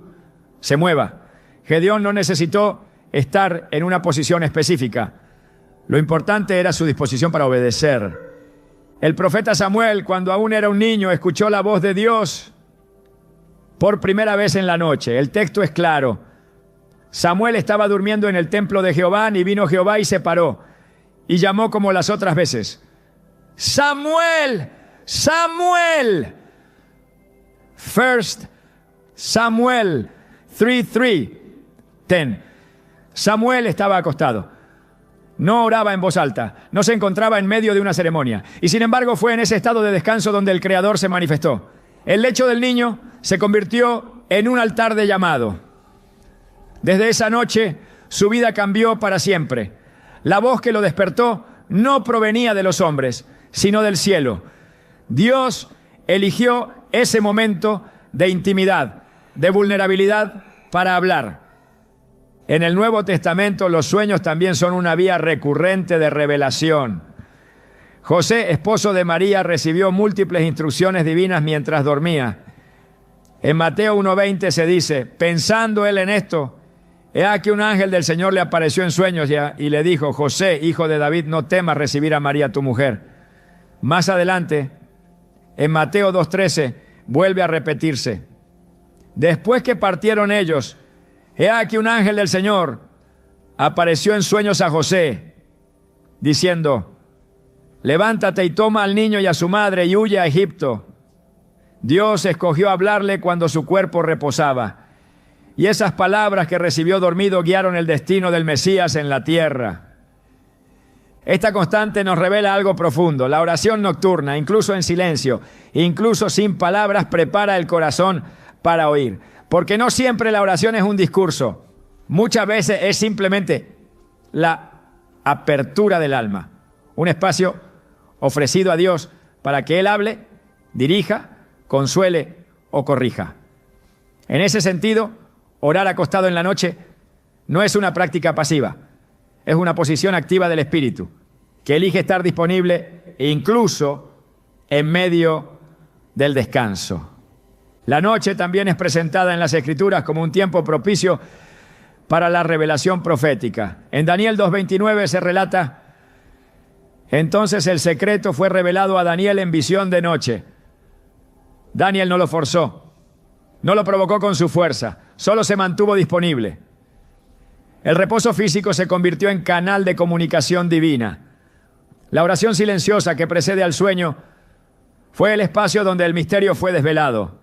se mueva. Gedeón no necesitó estar en una posición específica. Lo importante era su disposición para obedecer. El profeta Samuel, cuando aún era un niño, escuchó la voz de Dios por primera vez en la noche. El texto es claro. Samuel estaba durmiendo en el templo de Jehová, y vino Jehová y se paró, y llamó como las otras veces: ¡Samuel! ¡Samuel! First Samuel 3:10. Samuel estaba acostado. No oraba en voz alta, no se encontraba en medio de una ceremonia, y sin embargo fue en ese estado de descanso donde el Creador se manifestó. El lecho del niño se convirtió en un altar de llamado. Desde esa noche su vida cambió para siempre. La voz que lo despertó no provenía de los hombres, sino del cielo. Dios eligió ese momento de intimidad, de vulnerabilidad para hablar. En el Nuevo Testamento los sueños también son una vía recurrente de revelación. José, esposo de María, recibió múltiples instrucciones divinas mientras dormía. En Mateo 1:20 se dice, pensando él en esto, he aquí un ángel del Señor le apareció en sueños y le dijo, José, hijo de David, no temas recibir a María tu mujer. Más adelante, en Mateo 2:13, vuelve a repetirse. Después que partieron ellos, he aquí un ángel del Señor apareció en sueños a José, diciendo, levántate y toma al niño y a su madre y huye a Egipto. Dios escogió hablarle cuando su cuerpo reposaba. Y esas palabras que recibió dormido guiaron el destino del Mesías en la tierra. Esta constante nos revela algo profundo. La oración nocturna, incluso en silencio, incluso sin palabras, prepara el corazón para oír. Porque no siempre la oración es un discurso. Muchas veces es simplemente la apertura del alma. Un espacio ofrecido a Dios para que Él hable, dirija, consuele o corrija. En ese sentido, orar acostado en la noche no es una práctica pasiva, es una posición activa del espíritu, que elige estar disponible incluso en medio del descanso. La noche también es presentada en las Escrituras como un tiempo propicio para la revelación profética. En Daniel 2:29 se relata, entonces el secreto fue revelado a Daniel en visión de noche. Daniel no lo forzó, no lo provocó con su fuerza, solo se mantuvo disponible. El reposo físico se convirtió en canal de comunicación divina. La oración silenciosa que precede al sueño fue el espacio donde el misterio fue desvelado.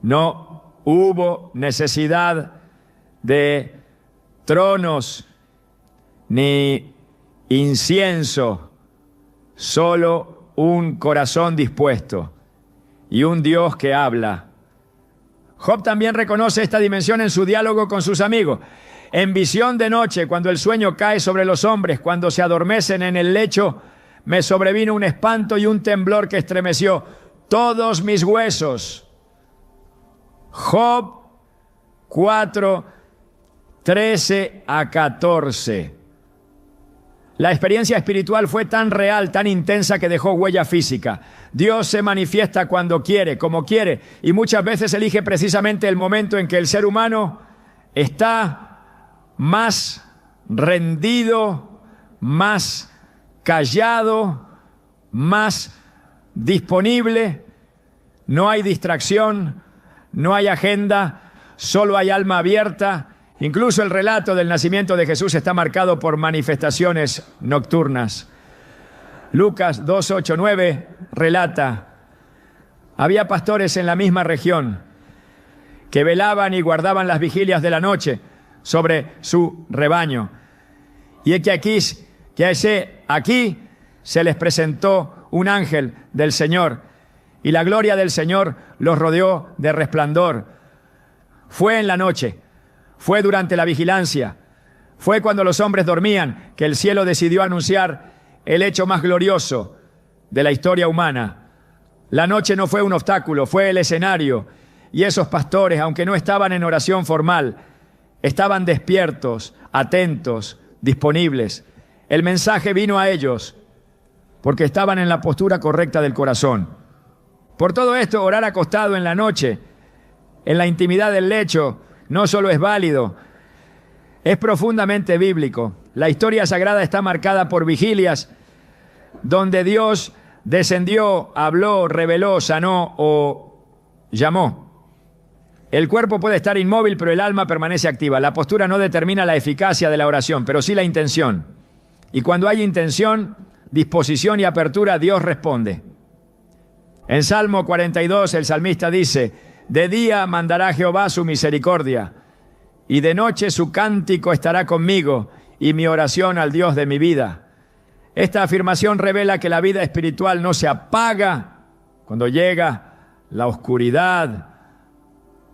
No hubo necesidad de tronos ni incienso, solo un corazón dispuesto y un Dios que habla. Job también reconoce esta dimensión en su diálogo con sus amigos. En visión de noche, cuando el sueño cae sobre los hombres, cuando se adormecen en el lecho, me sobrevino un espanto y un temblor que estremeció todos mis huesos. Job 4, 13 a 14. La experiencia espiritual fue tan real, tan intensa que dejó huella física. Dios se manifiesta cuando quiere, como quiere, y muchas veces elige precisamente el momento en que el ser humano está más rendido, más callado, más disponible. No hay distracción, no hay agenda, solo hay alma abierta. Incluso el relato del nacimiento de Jesús está marcado por manifestaciones nocturnas. Lucas 2, 8, 9 relata, había pastores en la misma región que velaban y guardaban las vigilias de la noche sobre su rebaño. Y es que aquí se les presentó un ángel del Señor y la gloria del Señor los rodeó de resplandor. Fue en la noche, fue durante la vigilancia, fue cuando los hombres dormían que el cielo decidió anunciar el hecho más glorioso de la historia humana. La noche no fue un obstáculo, fue el escenario. Y esos pastores, aunque no estaban en oración formal, estaban despiertos, atentos, disponibles. El mensaje vino a ellos porque estaban en la postura correcta del corazón. Por todo esto, orar acostado en la noche, en la intimidad del lecho, no solo es válido, es profundamente bíblico. La historia sagrada está marcada por vigilias donde Dios descendió, habló, reveló, sanó o llamó. El cuerpo puede estar inmóvil, pero el alma permanece activa. La postura no determina la eficacia de la oración, pero sí la intención. Y cuando hay intención, disposición y apertura, Dios responde. En Salmo 42, el salmista dice, de día mandará Jehová su misericordia, y de noche su cántico estará conmigo, y mi oración al Dios de mi vida. Esta afirmación revela que la vida espiritual no se apaga cuando llega la oscuridad,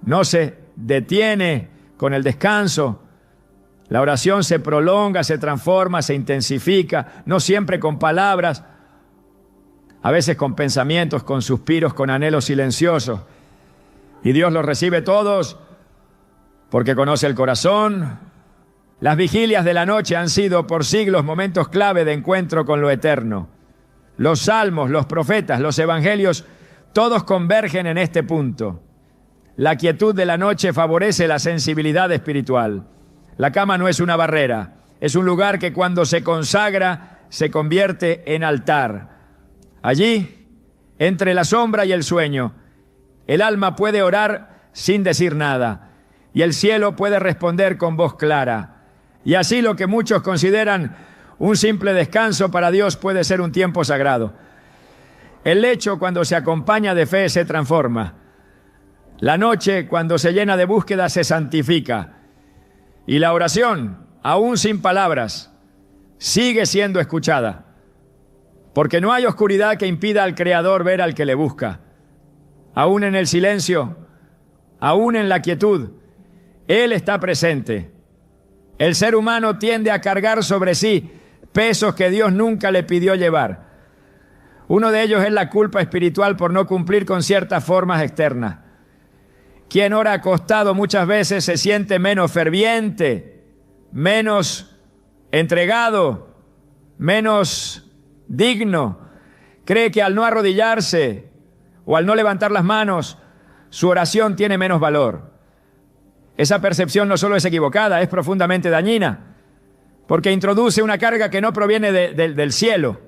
no se detiene con el descanso. La oración se prolonga, se transforma, se intensifica, no siempre con palabras, a veces con pensamientos, con suspiros, con anhelos silenciosos. Y Dios los recibe todos porque conoce el corazón, Las vigilias de la noche han sido por siglos momentos clave de encuentro con lo eterno. Los salmos, los profetas, los evangelios, todos convergen en este punto. La quietud de la noche favorece la sensibilidad espiritual. La cama no es una barrera, es un lugar que cuando se consagra se convierte en altar. Allí, entre la sombra y el sueño, el alma puede orar sin decir nada y el cielo puede responder con voz clara. Y así lo que muchos consideran un simple descanso para Dios puede ser un tiempo sagrado. El lecho, cuando se acompaña de fe, se transforma. La noche, cuando se llena de búsqueda, se santifica. Y la oración, aún sin palabras, sigue siendo escuchada. Porque no hay oscuridad que impida al Creador ver al que le busca. Aún en el silencio, aún en la quietud, Él está presente. El ser humano tiende a cargar sobre sí pesos que Dios nunca le pidió llevar. Uno de ellos es la culpa espiritual por no cumplir con ciertas formas externas. Quien ora acostado muchas veces se siente menos ferviente, menos entregado, menos digno. Cree que al no arrodillarse o al no levantar las manos, su oración tiene menos valor. Esa percepción no solo es equivocada, es profundamente dañina, porque introduce una carga que no proviene del cielo,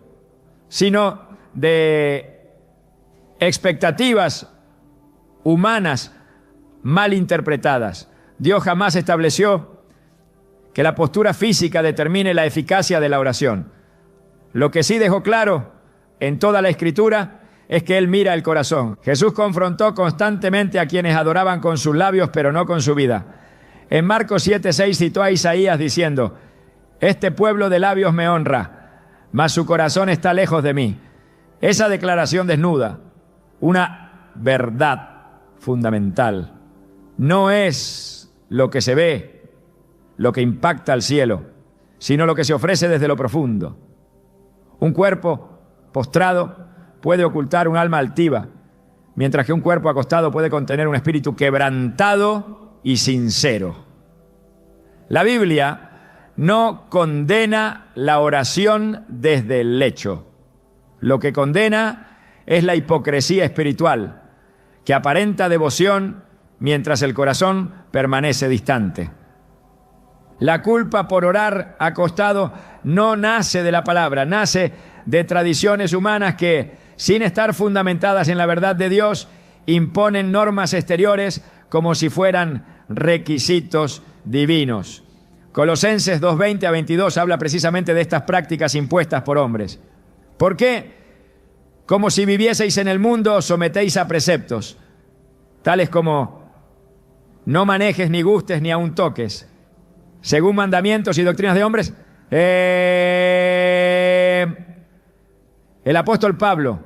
sino de expectativas humanas mal interpretadas. Dios jamás estableció que la postura física determine la eficacia de la oración. Lo que sí dejó claro en toda la Escritura es que Él mira el corazón. Jesús confrontó constantemente a quienes adoraban con sus labios, pero no con su vida. En Marcos 7:6 citó a Isaías diciendo: «Este pueblo de labios me honra, mas su corazón está lejos de mí». Esa declaración desnuda una verdad fundamental. No es lo que se ve, lo que impacta al cielo, sino lo que se ofrece desde lo profundo. Un cuerpo postrado puede ocultar un alma altiva, mientras que un cuerpo acostado puede contener un espíritu quebrantado y sincero. La Biblia no condena la oración desde el lecho. Lo que condena es la hipocresía espiritual, que aparenta devoción mientras el corazón permanece distante. La culpa por orar acostado no nace de la palabra, nace de tradiciones humanas que, sin estar fundamentadas en la verdad de Dios, imponen normas exteriores como si fueran requisitos divinos. Colosenses 2:20 a 22 habla precisamente de estas prácticas impuestas por hombres. ¿Por qué? Como si vivieseis en el mundo, os sometéis a preceptos, tales como: no manejes, ni gustes, ni aun toques, según mandamientos y doctrinas de hombres. El apóstol Pablo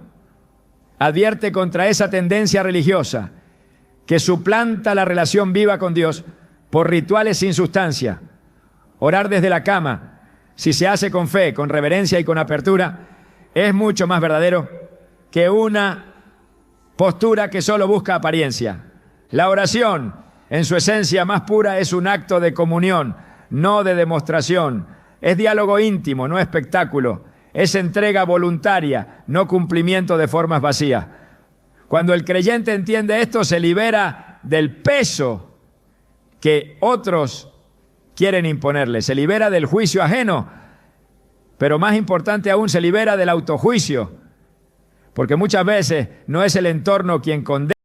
advierte contra esa tendencia religiosa que suplanta la relación viva con Dios por rituales sin sustancia. Orar desde la cama, si se hace con fe, con reverencia y con apertura, es mucho más verdadero que una postura que solo busca apariencia. La oración, en su esencia más pura, es un acto de comunión, no de demostración. Es diálogo íntimo, no espectáculo. Es entrega voluntaria, no cumplimiento de formas vacías. Cuando el creyente entiende esto, se libera del peso que otros quieren imponerle, se libera del juicio ajeno, pero más importante aún, se libera del autojuicio, porque muchas veces no es el entorno quien condena,